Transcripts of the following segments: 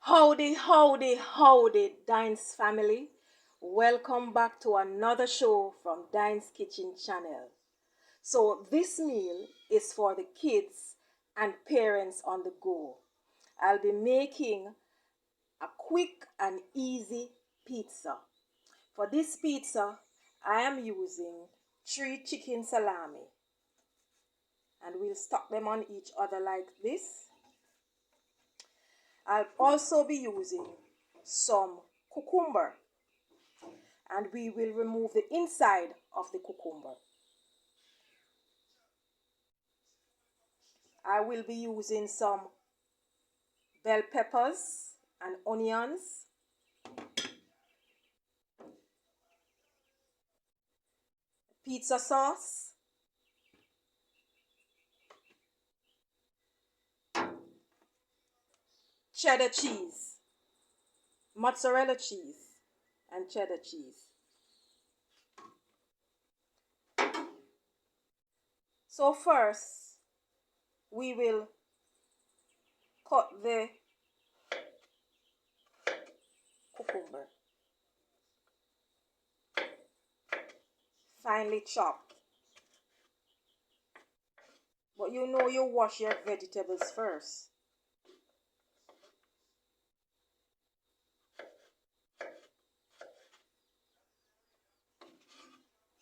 Howdy, howdy, howdy, Dine's family. Welcome back to another show from Dine's Kitchen channel. So, this meal is for the kids and parents on the go. I'll be making a quick and easy pizza. For this pizza, I am using 3 chicken salami. And we'll stack them on each other like this. I'll also be using some cucumber, and we will remove the inside of the cucumber. I will be using some bell peppers and onions, pizza sauce, cheddar cheese, mozzarella cheese, and cheddar cheese. So first, we will cut the cucumber, finely chopped. But you know you wash your vegetables first.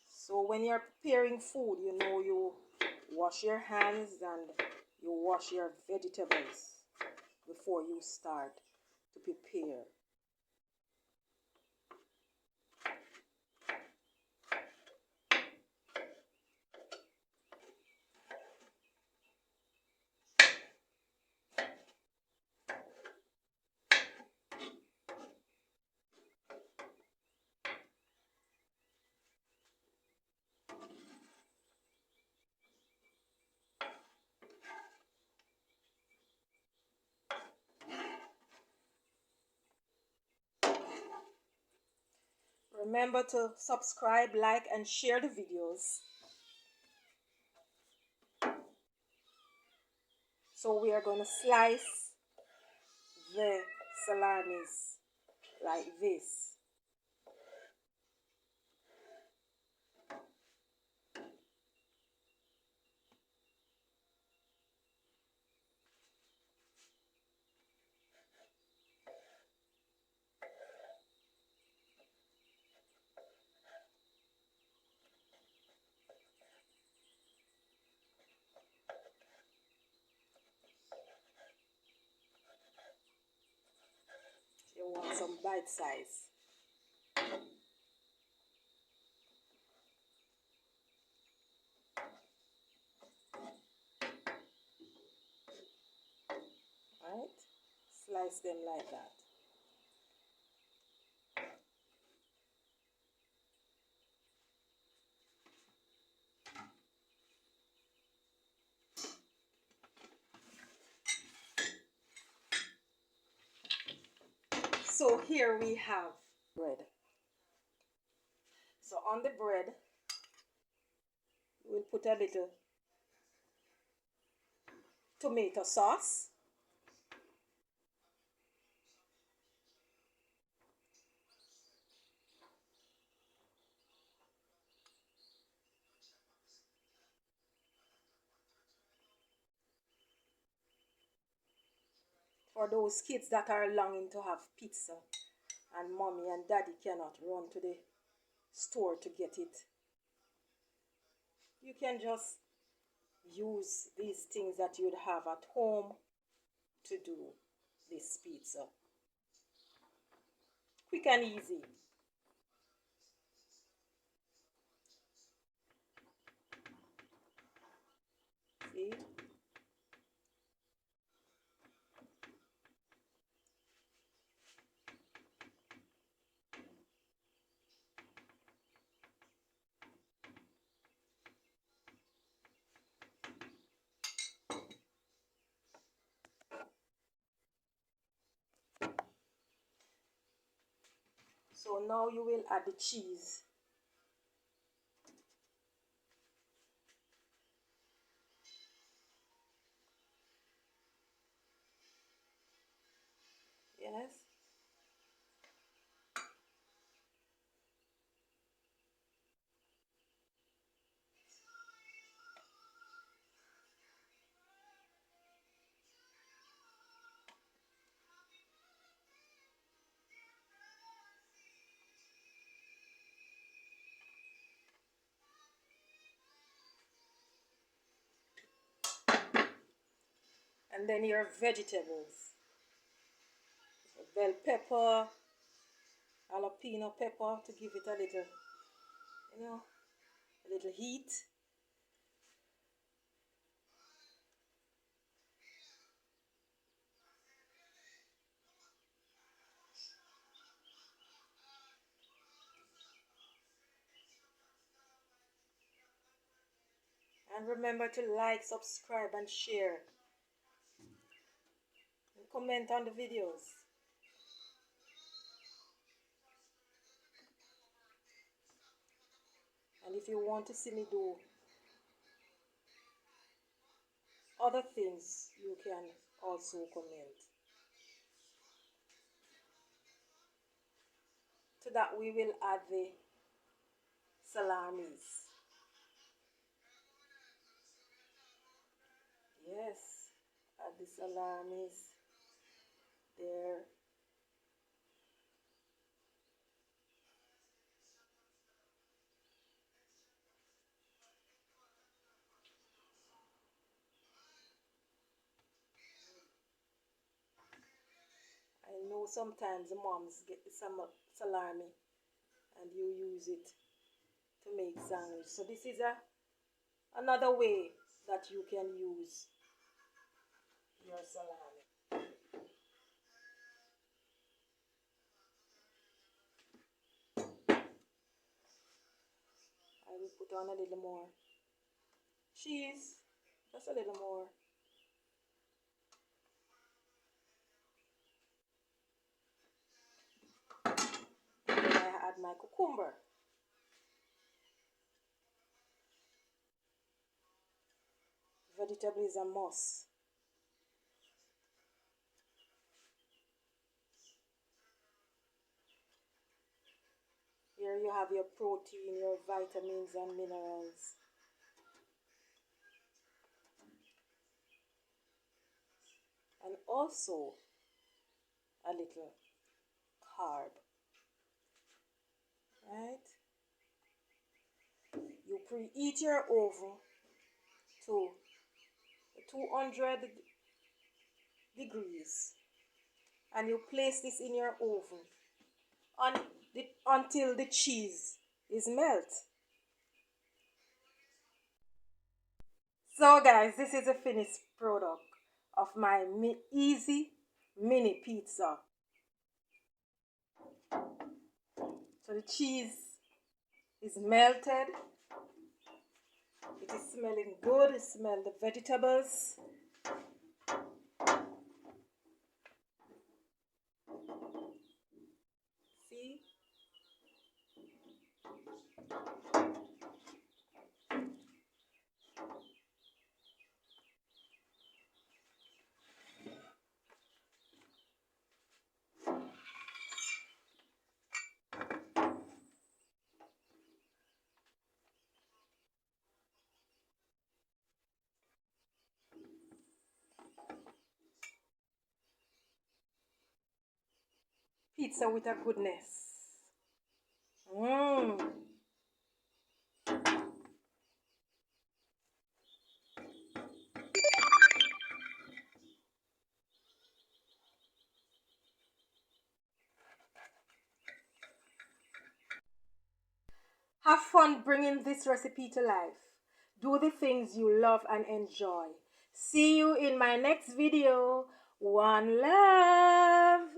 So when you're preparing food, you know you wash your hands and you wash your vegetables before you start to prepare. Remember to subscribe, like, and share the videos. So we are going to slice the salamis like this. You want some bite size. Right? Slice them like that. So here we have bread. So on the bread, we'll put a little tomato sauce. For those kids that are longing to have pizza and mommy and daddy cannot run to the store to get it, you can just use these things that you'd have at home to do this pizza. Quick and easy. See? So now you will add the cheese. Yes. And then your vegetables. Bell pepper, jalapeno pepper to give it a little, a little heat. And remember to like, subscribe, and share. And comment on the videos. And if you want to see me do other things, you can also comment. To that we will add the salamis. Yes, add the salamis there. I know sometimes the moms get some salami and you use it to make sandwich. So this is another way that you can use your salami. I will put on a little more cheese, just a little more. And then I add my cucumber. Vegetable is a must. Here you have your protein, your vitamins and minerals. And also a little carb. Right? You preheat your oven to 200 degrees and you place this in your oven until the cheese is melt. So guys, this is a finished product of my easy mini pizza. So the cheese is melted. It is smelling good. It smells the vegetables. See? Pizza with a goodness. Mmm. Have fun bringing this recipe to life. Do the things you love and enjoy. See you in my next video. One love.